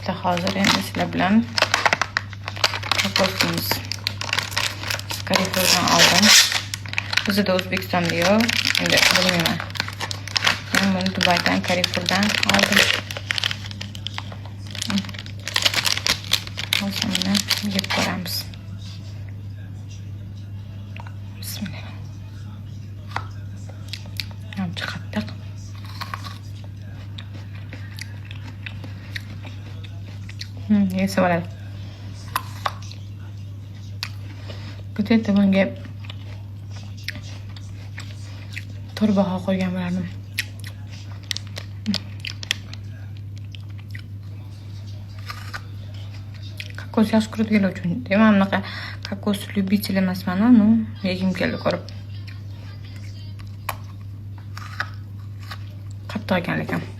işte hozir endi sizlar bilan kokosimiz Carrefour'dan oldim. Bizda O'zbekistonda yo'q. Endi bilmayman. Men buni Dubaydan Carrefour'dan oldim. Hozir buni yeb ko'ramiz. Bismillah. Ancha qattiq. Yesa bo'ladi. Bu yerda bunga turbaha qo'ygan bo'lardim. Kokos yaxshi ko'radiganlar uchun. Men bunaqa kokos любитель emasman, но yegim keldi ko'rib. Qattiq ekan lekin.